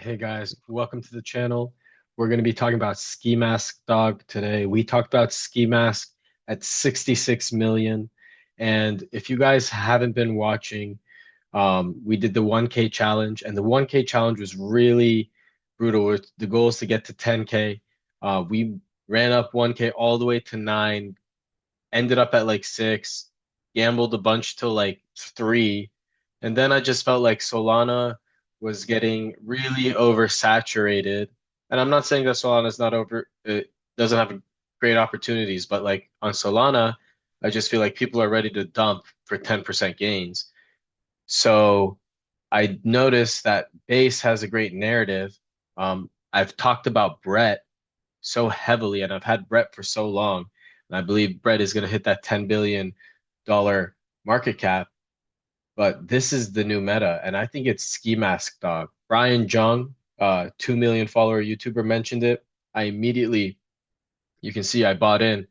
Hey guys, welcome to the channel. We're going to be talking about Ski Mask Dog today. We talked about Ski Mask at 66 million. And if you guys haven't been watching, we did the 1K challenge, and the 1K challenge was really brutal. The goal is to get to 10K. We ran up 1K all the way to 9, ended up at like 6, gambled a bunch till like 3, and then I just felt like Solana was getting really oversaturated. And I'm not saying that Solana's not over, it doesn't have great opportunities, but like on Solana, I just feel like people are ready to dump for 10% gains. So I noticed that Base has a great narrative. I've talked about Brett so heavily, and I've had Brett for so long. And I believe Brett is going to hit that $10 billion market cap. But this is the new meta, and I think it's Ski Mask Dog. Brian Jung, 2 million follower YouTuber, mentioned it. I immediately, you can see I bought in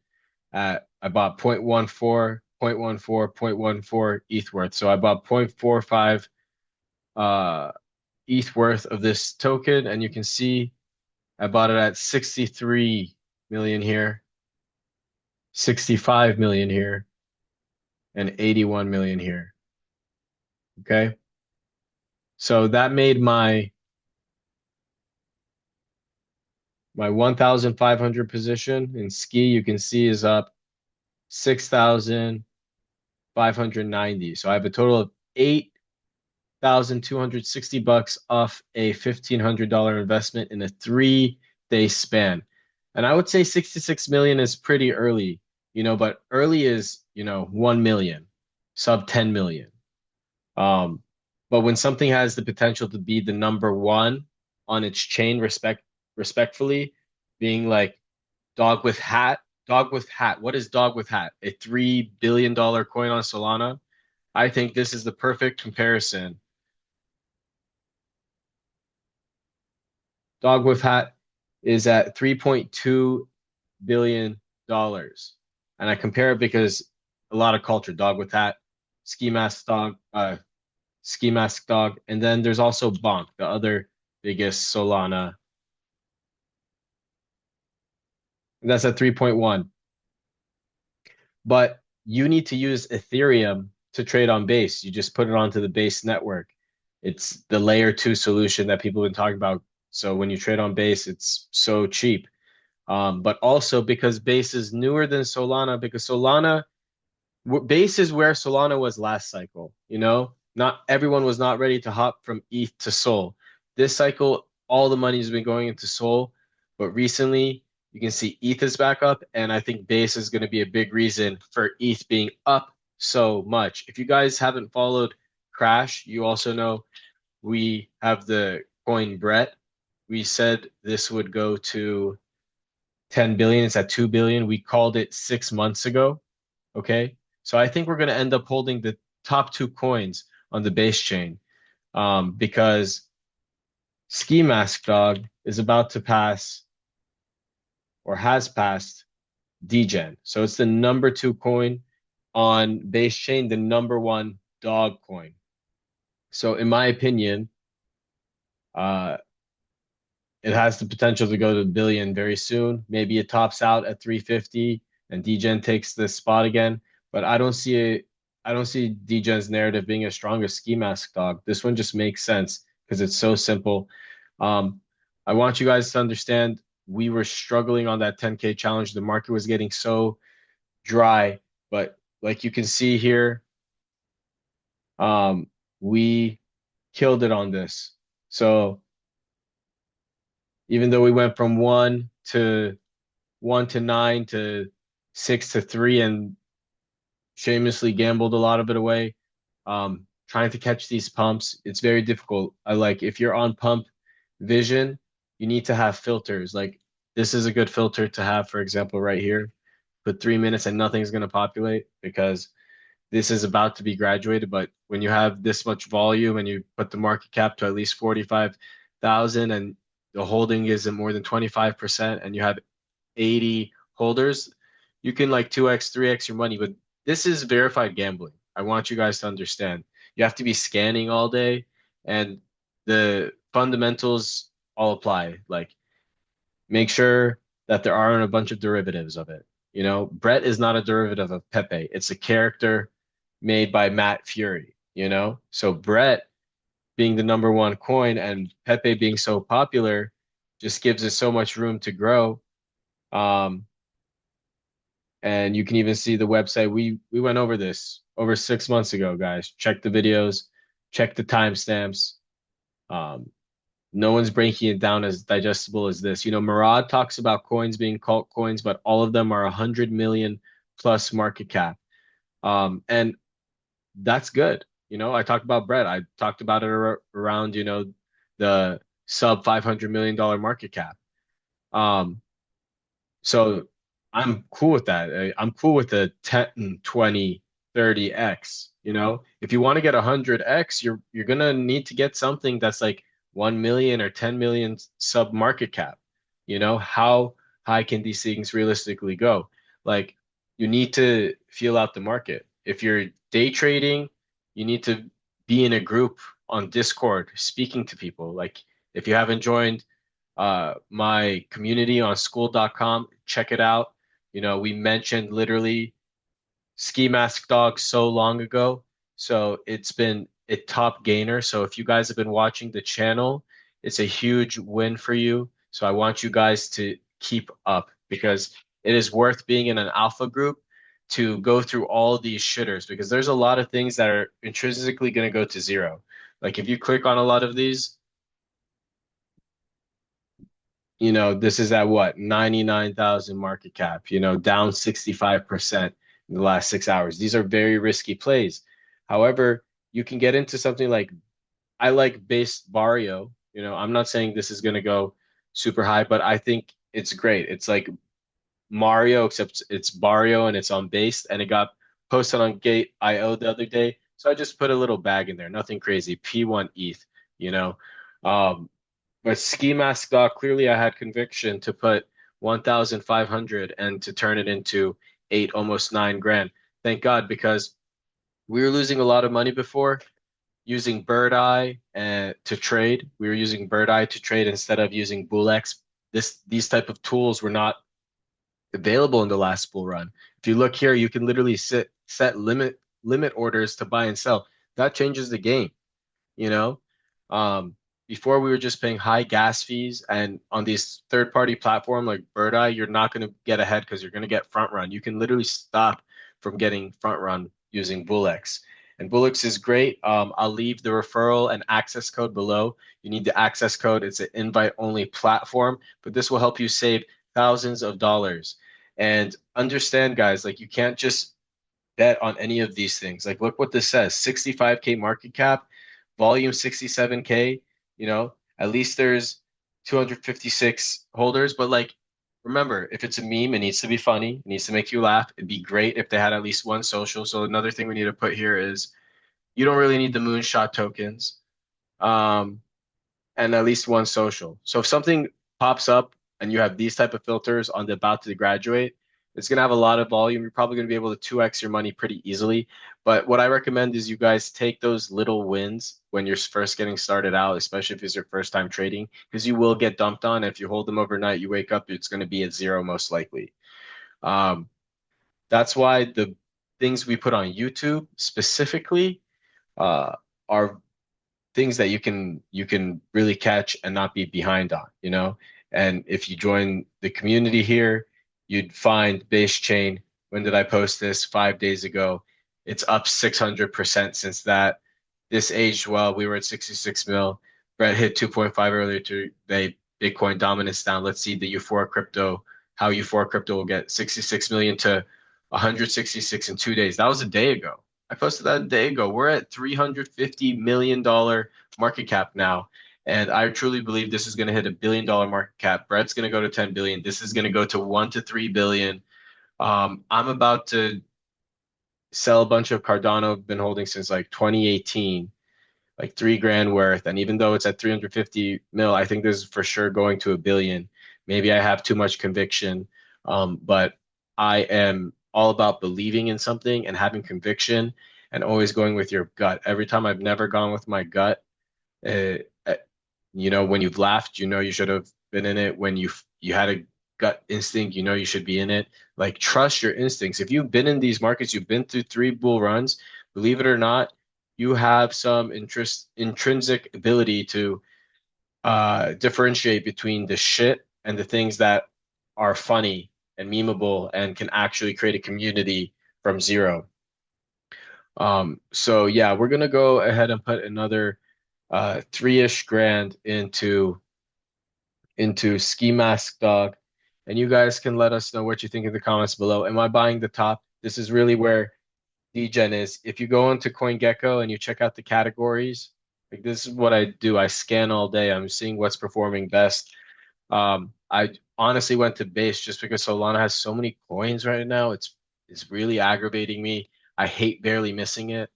I bought 0.14, 0.14, 0.14 ETH worth. So I bought 0.45 ETH worth of this token, and you can see I bought it at 63 million here, 65 million here, and 81 million here. Okay. So that made my 1,500 position in ski, you can see, is up 6,590. So I have a total of 8,260 bucks off a $1,500 investment in a 3 day span. And I would say 66 million is pretty early, but early is, 1 million, sub 10 million. Um, but when something has the potential to be the number one on its chain, respectfully, being like Dog with Hat, Dog with Hat. What is Dog with Hat? A $3 billion coin on Solana. I think this is the perfect comparison. Dog with Hat is at $3.2 billion. And I compare it because a lot of culture, Dog with Hat, Ski Mask Dog, Ski Mask Dog, and then there's also Bonk, the other biggest Solana. And that's at 3.1. But you need to use Ethereum to trade on Base. You just put it onto the Base network. It's the layer two solution that people have been talking about. So when you trade on Base, it's so cheap. But also because Base is newer than Solana, because Base is where Solana was last cycle. Not everyone was not ready to hop from ETH to Sol. This cycle, all the money has been going into Sol, but recently you can see ETH is back up, and I think Base is going to be a big reason for ETH being up so much. If you guys haven't followed Crash, you also know we have the coin Brett. We said this would go to 10 billion. It's at 2 billion. We called it 6 months ago. Okay. So I think we're going to end up holding the top two coins on the base chain, because Ski Mask Dog is about to pass or has passed DGen. So it's the number two coin on base chain, the number one dog coin. So in my opinion, uh, it has the potential to go to a billion very soon. Maybe it tops out at 350 and DGen takes the spot again. But I don't see DGen's narrative being as strong as Ski Mask Dog. This one just makes sense because it's so simple. Um, I want you guys to understand we were struggling on that 10K challenge. The market was getting so dry, but like you can see here, we killed it on this. So even though we went from 1 to 9 to 6 to 3 and shamelessly gambled a lot of it away, trying to catch these pumps, it's very difficult. If you're on pump vision, you need to have filters. Like this is a good filter to have, for example, right here. Put 3 minutes and nothing's going to populate because this is about to be graduated. But when you have this much volume and you put the market cap to at least 45,000 and the holding isn't more than 25% and you have 80 holders, you can like 2x, 3x your money. But this is verified gambling. I want you guys to understand. You have to be scanning all day, and the fundamentals all apply. Like make sure that there aren't a bunch of derivatives of it. You know, Brett is not a derivative of Pepe. It's a character made by Matt Fury, you know? So Brett being the number one coin and Pepe being so popular just gives it so much room to grow. Um, and you can even see the website. We went over this over 6 months ago, guys. Check the videos, check the timestamps. Um, no one's breaking it down as digestible as this. You know, Murad talks about coins being cult coins, but all of them are 100 million plus market cap. And that's good. You know, I talked about Brett. I talked about it around, you know, the sub $500 million market cap. Um, so I'm cool with that. I'm cool with the 10, 20, 30x. You know, if you want to get 100x, you're gonna need to get something that's like 1 million or 10 million sub market cap. You know, how high can these things realistically go? Like, you need to feel out the market. If you're day trading, you need to be in a group on Discord speaking to people. Like, if you haven't joined my community on school.com. Check it out. You know, we mentioned literally Ski Mask Dog so long ago. So it's been a top gainer. So if you guys have been watching the channel, it's a huge win for you. So I want you guys to keep up because it is worth being in an alpha group to go through all these shitters because there's a lot of things that are intrinsically going to go to zero. Like if you click on a lot of these, you know, this is at what, 99,000 market cap, you know, down 65% in the last 6 hours. These are very risky plays. However, you can get into something like I like base Barrio. You know, I'm not saying this is going to go super high, but I think it's great. It's like Mario, except it's Barrio and it's on base, and it got posted on Gate IO the other day. So I just put a little bag in there, nothing crazy. P1 ETH, you know. Um, but ski mask dog, clearly I had conviction to put 1,500 and to turn it into eight, almost 9 grand. Thank God, because we were losing a lot of money before using Bird Eye and to trade. We were using Bird Eye to trade instead of using BULLX. These type of tools were not available in the last bull run. If you look here, you can literally set limit orders to buy and sell. That changes the game, you know. Um, Before we were just paying high gas fees, and on these third-party platform like Bird Eye, you're not going to get ahead because you're going to get front run. You can literally stop from getting front run using BULLX. And BULLX is great. I'll leave the referral and access code below. You need the access code. It's an invite-only platform, but this will help you save thousands of dollars. And understand, guys, like you can't just bet on any of these things. Like, look what this says: 65K market cap, volume 67K. You know, at least there's 256 holders. But like, remember, if it's a meme, it needs to be funny. It needs to make you laugh. It'd be great if they had at least one social. So another thing we need to put here is you don't really need the moonshot tokens. Um, and at least one social. So if something pops up and you have these type of filters on the about to graduate, it's going to have a lot of volume. You're probably going to be able to 2x your money pretty easily. But what I recommend is you guys take those little wins when you're first getting started out, especially if it's your first time trading, because you will get dumped on. If you hold them overnight, you wake up, it's going to be at zero most likely. Um, that's why the things we put on YouTube specifically uh, are things that you can really catch and not be behind on, you know? And if you join the community here, you'd find base chain. When did I post this? 5 days ago. It's up 600% since that. This aged well. We were at 66 mil. Brett hit 2.5 earlier today. Bitcoin dominance down. Let's see the Euphora crypto, how Euphora crypto will get 66 million to 166 in 2 days. That was a day ago. I posted that a day ago. We're at $350 million market cap now. And I truly believe this is going to hit $1 billion market cap. Brett's going to go to 10 billion. This is going to go to 1 to 3 billion. I'm about to sell a bunch of Cardano I've been holding since like 2018, like 3 grand worth. And even though it's at 350 mil, I think this is for sure going to 1 billion. Maybe I have too much conviction, but I am all about believing in something and having conviction and always going with your gut. Every time I've never gone with my gut, uh, You know, when you've laughed, you know you should have been in it. When you had a gut instinct, you know you should be in it. Like trust your instincts. If you've been in these markets, you've been through three bull runs, believe it or not, you have some intrinsic ability to differentiate between the shit and the things that are funny and memeable and can actually create a community from zero. So yeah, we're gonna go ahead and put another three-ish grand into Ski Mask Dog. And you guys can let us know what you think in the comments below. Am I buying the top? This is really where DGen is. If you go into CoinGecko and you check out the categories, like this is what I do. I scan all day. I'm seeing what's performing best. I honestly went to base just because Solana has so many coins right now. It's really aggravating me. I hate barely missing it,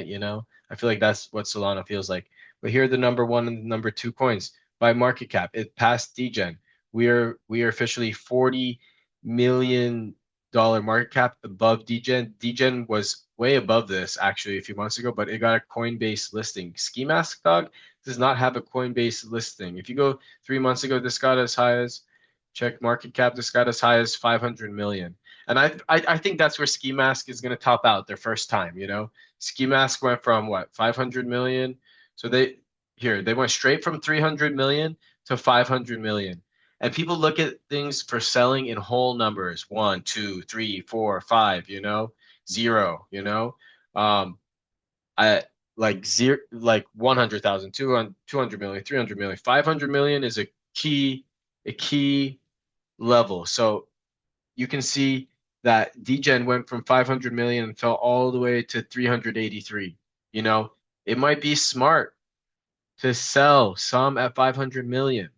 you know. I feel like that's what Solana feels like. But here are the number one and the number two coins by market cap. It passed DGen. We are officially $40 million market cap above DGen. DGen was way above this actually a few months ago, but it got a Coinbase listing. Ski Mask Dog does not have a Coinbase listing. If you go 3 months ago, this got as high as check market cap. This got as high as 500 million. And I think that's where Ski Mask is going to top out their first time. You know, Ski Mask went from what 500 million. So they went straight from 300 million to 500 million. And people look at things for selling in whole numbers, one, two, three, four, five, you know, zero, you know. I like zero, like 100,000, 200 million, 300 million, 500 million is a key level. So you can see that DGen went from 500 million and fell all the way to 383. You know, it might be smart to sell some at 500 million,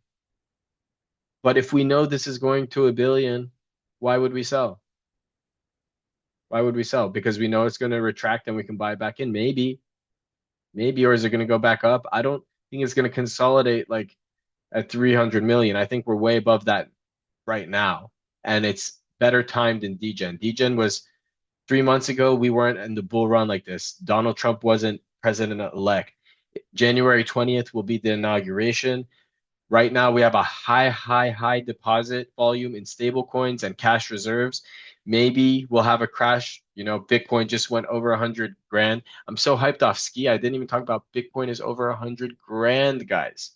but if we know this is going to a billion, why would we sell? Why would we sell? Because we know it's going to retract and we can buy back in. Maybe, or is it going to go back up? I don't think it's going to consolidate like at 300 million. I think we're way above that right now, and it's better timed than DGen. DGen was 3 months ago. We weren't in the bull run like this. Donald Trump wasn't president-elect. January 20th will be the inauguration. Right now, we have a high deposit volume in stable coins and cash reserves. Maybe we'll have a crash. You know, Bitcoin just went over 100 grand. I'm so hyped off ski. I didn't even talk about Bitcoin is over 100 grand, guys.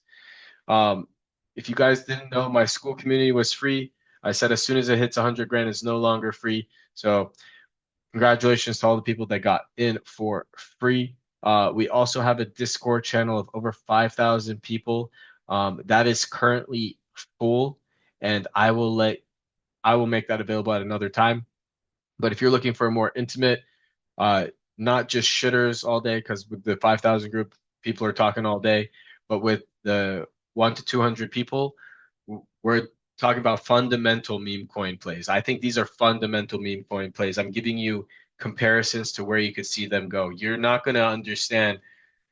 Um, if you guys didn't know, my school community was free. I said as soon as it hits 100 grand, it's no longer free. So congratulations to all the people that got in for free. We also have a Discord channel of over 5,000 people. That is currently full, and I will make that available at another time. But if you're looking for a more intimate, uh, not just shitters all day, because with the 5,000 group, people are talking all day, but with the 1 to 200 people, we're talking about fundamental meme coin plays. I think these are fundamental meme coin plays. I'm giving you comparisons to where you could see them go. You're not going to understand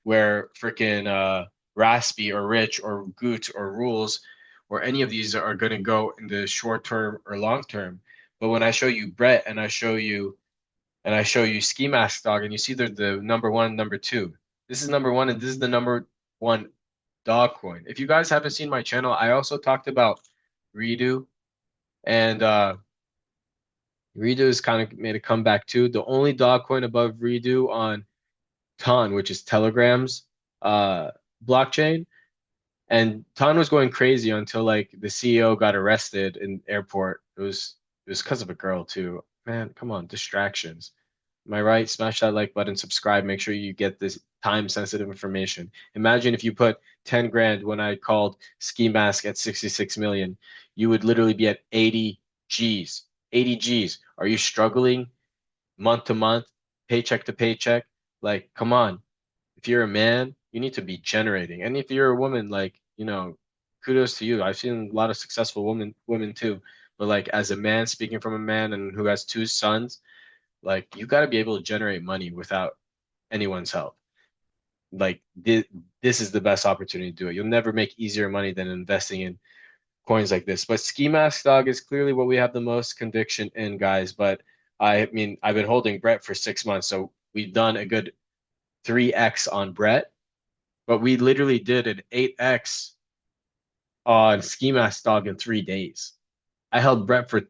where freaking Raspy or Rich or Goot or Rules or any of these are going to go in the short term or long term. But when I show you Brett and I show you Ski Mask Dog and you see they're the number one, number two. This is number one and this is the number one dog coin. If you guys haven't seen my channel, I also talked about Redo and Redo has kind of made a comeback too. The only dog coin above Redo on Ton, which is Telegram's uh, blockchain. And Ton was going crazy until like the CEO got arrested in airport. It was because of a girl too. Man, come on, distractions. Am I right? Smash that like button, subscribe, make sure you get this time sensitive information. Imagine if you put 10 grand when I called Ski Mask at 66 million, you would literally be at 80 G's. 80 G's. Are you struggling month to month, paycheck to paycheck? Like, come on. If you're a man, you need to be generating. And if you're a woman, like, kudos to you. I've seen a lot of successful women too. But like as a man, speaking from a man and who has two sons, like you got to be able to generate money without anyone's help. Like this is the best opportunity to do it. You'll never make easier money than investing in coins like this. But Ski Mask Dog is clearly what we have the most conviction in, guys. But I mean, I've been holding Brett for 6 months, so we've done a good 3x on Brett. but we literally did an 8x on Ski Mask Dog in 3 days. I held Brett for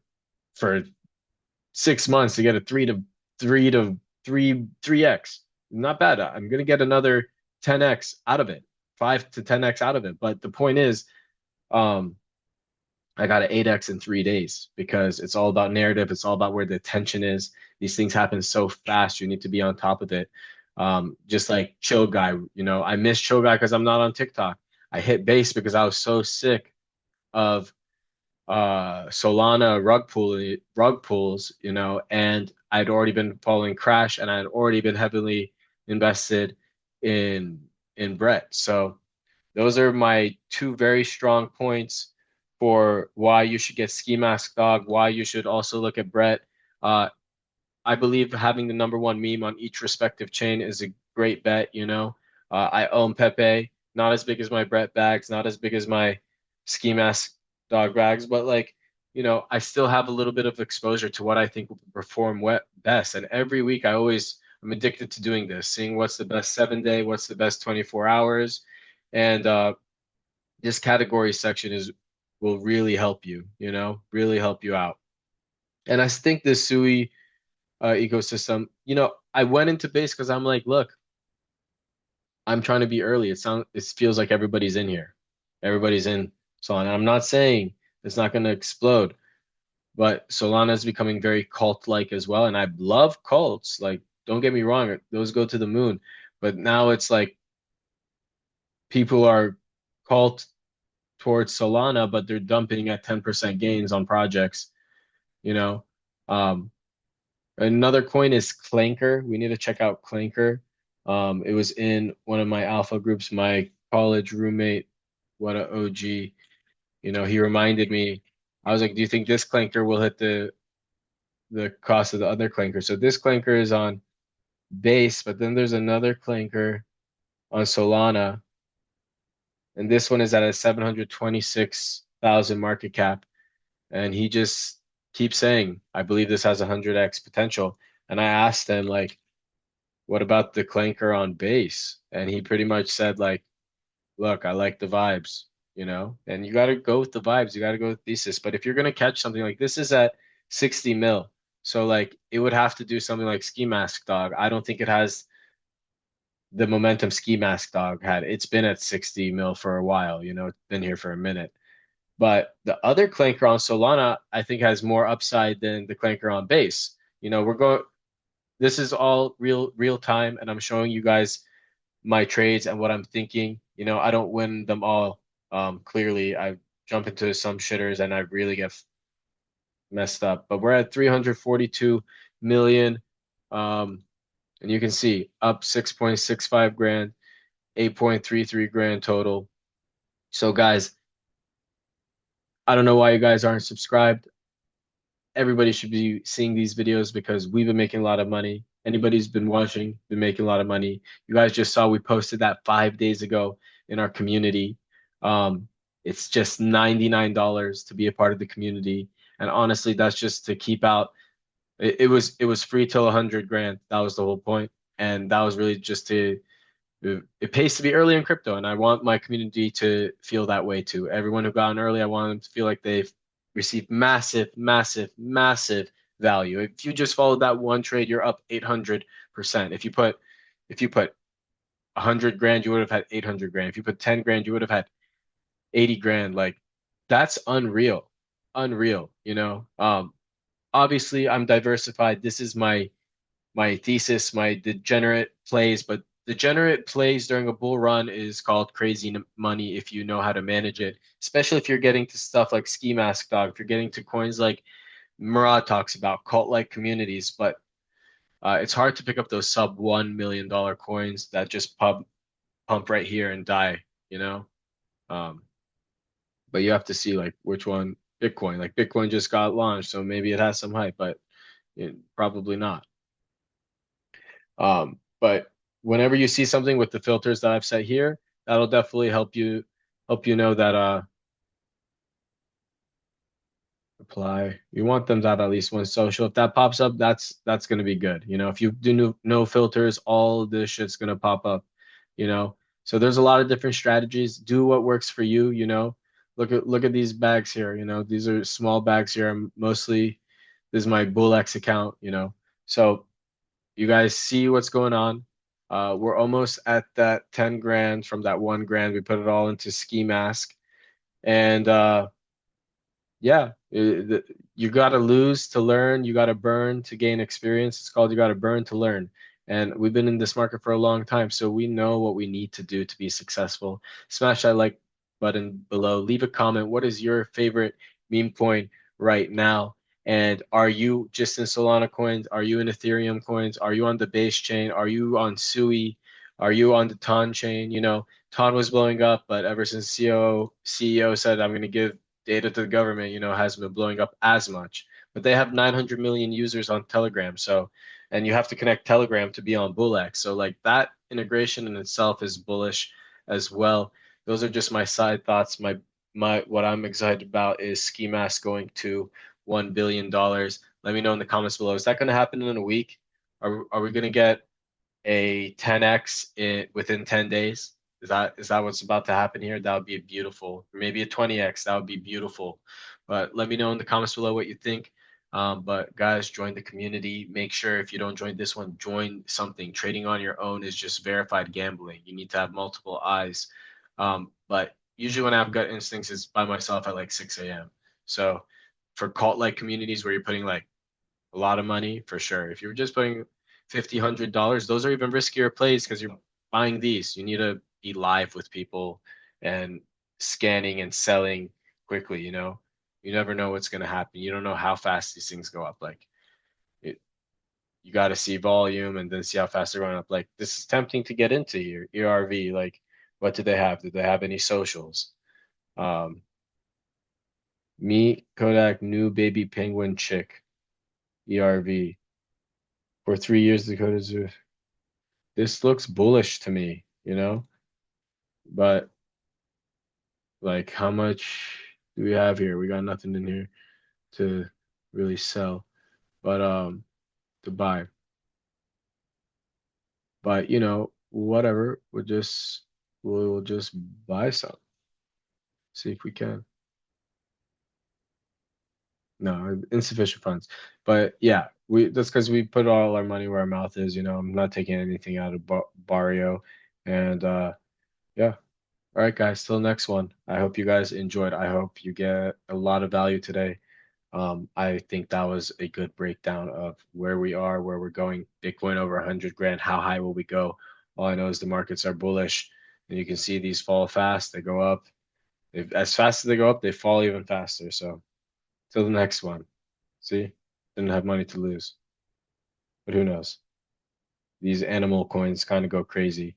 6 months to get a three x. Not bad. I'm gonna get another 10x out of it, 5 to 10x out of it. But the point is, um, I got an 8x in 3 days because it's all about narrative. It's all about where the attention is. These things happen so fast. You need to be on top of it. Just like Chill Guy, I miss Chill Guy because I'm not on TikTok. I hit base because I was so sick of Solana rug pulls, and I'd already been following Crash and I'd already been heavily invested in Brett. So those are my two very strong points for why you should get Ski Mask Dog, why you should also look at Brett. Uh, I believe having the number one meme on each respective chain is a great bet, I own Pepe, not as big as my Brett bags, not as big as my Ski Mask Dog bags, but like, I still have a little bit of exposure to what I think will perform best. And every week I'm addicted to doing this, seeing what's the best 7 day, what's the best 24 hours. And this category section will really help you, really help you out. And I think the Sui ecosystem, I went into base because I'm like, look, I'm trying to be early. It feels like everybody's in here. Everybody's in Solana. I'm not saying it's not going to explode, but Solana is becoming very cult-like as well. And I love cults. Like, don't get me wrong, those go to the moon. But now it's like people are cult towards Solana, but they're dumping at 10% gains on projects, you know. Um, Another coin is Clanker. We need to check out Clanker. It was in one of my alpha groups. My college roommate, what a OG, he reminded me. I was like, "Do you think this Clanker will hit the cost of the other Clanker?" So this Clanker is on base, but then there's another Clanker on Solana, and this one is at a 726,000 market cap. And he just keeps saying, "I believe this has 100x potential." And I asked him, like, what about the Clanker on base? And he pretty much said, like, look, I like the vibes, and you got to go with the vibes. You got to go with thesis. But if you're going to catch something like this is at 60 mil. So like it would have to do something like Ski Mask Dog. I don't think it has the momentum Ski Mask Dog had. It's been at 60 mil for a while, it's been here for a minute. But the other Clanker on Solana, I think, has more upside than the Clanker on base. We're going, this is all real time, and I'm showing you guys my trades and what I'm thinking. I don't win them all. Clearly, I jump into some shitters and I really get messed up. But we're at 342 million. And you can see up 6.65 grand, 8.33 grand total. So guys, I don't know why you guys aren't subscribed. Everybody should be seeing these videos because we've been making a lot of money. Anybody who's been watching, been making a lot of money. You guys just saw we posted that 5 days ago in our community. It's just $99 to be a part of the community. And honestly, that's just to keep out. It was free till 100 grand. That was the whole point. And that was really just to it pays to be early in crypto, and I want my community to feel that way too. Everyone who got in early, I want them to feel like they've received massive, massive, massive value. If you just followed that one trade, you're up 800%. If you put 100 grand, you would have had 800 grand. If you put 10 grand, you would have had 80 grand. Like that's unreal, unreal. Obviously I'm diversified. This is my thesis, my degenerate plays, but degenerate plays during a bull run is called crazy money if you know how to manage it, especially if you're getting to stuff like Ski Mask Dog, if you're getting to coins like Murad talks about, cult-like communities. But it's hard to pick up those sub $1 million coins that just pump right here and die, you know? Um, but you have to see like which one Bitcoin, like Bitcoin just got launched, so maybe it has some hype, but probably not. But whenever you see something with the filters that I've set here, that'll definitely help you know that apply. You want them to have at least one social. If that pops up, that's gonna be good. If you do no filters, all this shit's gonna pop up, you know. So there's a lot of different strategies. Do what works for you, you know. Look at these bags here, you know. These are small bags here. I'm mostly this is my BULLX account, you know. So you guys see what's going on. We're almost at that 10 grand from that 1 grand. We put it all into ski mask. And yeah, you got to lose to learn. You got to burn to gain experience. It's called you got to burn to learn. And we've been in this market for a long time, so we know what we need to do to be successful. Smash that like button below. Leave a comment. What is your favorite meme coin right now? And are you just in Solana coins? Are you in Ethereum coins? Are you on the base chain? Are you on Sui? Are you on the Ton chain? You know, Ton was blowing up, but ever since CEO said I'm going to give data to the government, you know, hasn't been blowing up as much. But they have 900 million users on Telegram, so and you have to connect Telegram to be on BULLX. So like that integration in itself is bullish as well. Those are just my side thoughts. My what I'm excited about is Ski Mask going to $1 billion. Let me know in the comments below. Is that going to happen in a week? Are we going to get a 10x within 10 days? Is that what's about to happen here? That would be beautiful. Maybe a 20x. That would be beautiful. But let me know in the comments below what you think. But guys, join the community. Make sure if you don't join this one, join something. Trading on your own is just verified gambling. You need to have multiple eyes. But usually when I have gut instincts, it's by myself at like 6 a.m. So for cult-like communities where you're putting like a lot of money for sure. If you're just putting 50, $100, those are even riskier plays because you're buying these. You need to be live with people and scanning and selling quickly, you know. You never know what's going to happen. You don't know how fast these things go up. Like it, you got to see volume and then see how fast they're going up. Like this is tempting to get into here. ERV, like what did they have? Did they have any socials? Um, Meet Kodak new baby penguin chick. ERV for 3 years. Dakota's this looks bullish to me, you know, but like how much do we have here? We got nothing in here to really sell, but to buy. But you know, whatever, we'll just buy some. See if we can. No, insufficient funds. But yeah, we that's because we put all our money where our mouth is, you know. I'm not taking anything out of Barrio. And yeah. All right, guys, till next one. I hope you guys enjoyed. I hope you get a lot of value today. I think that was a good breakdown of where we are, where we're going. Bitcoin over 100 grand. How high will we go? All I know is the markets are bullish, and you can see these fall fast. They go up. As fast as they go up, they fall even faster. So, till the next one. See, didn't have money to lose, but who knows? These animal coins kind of go crazy.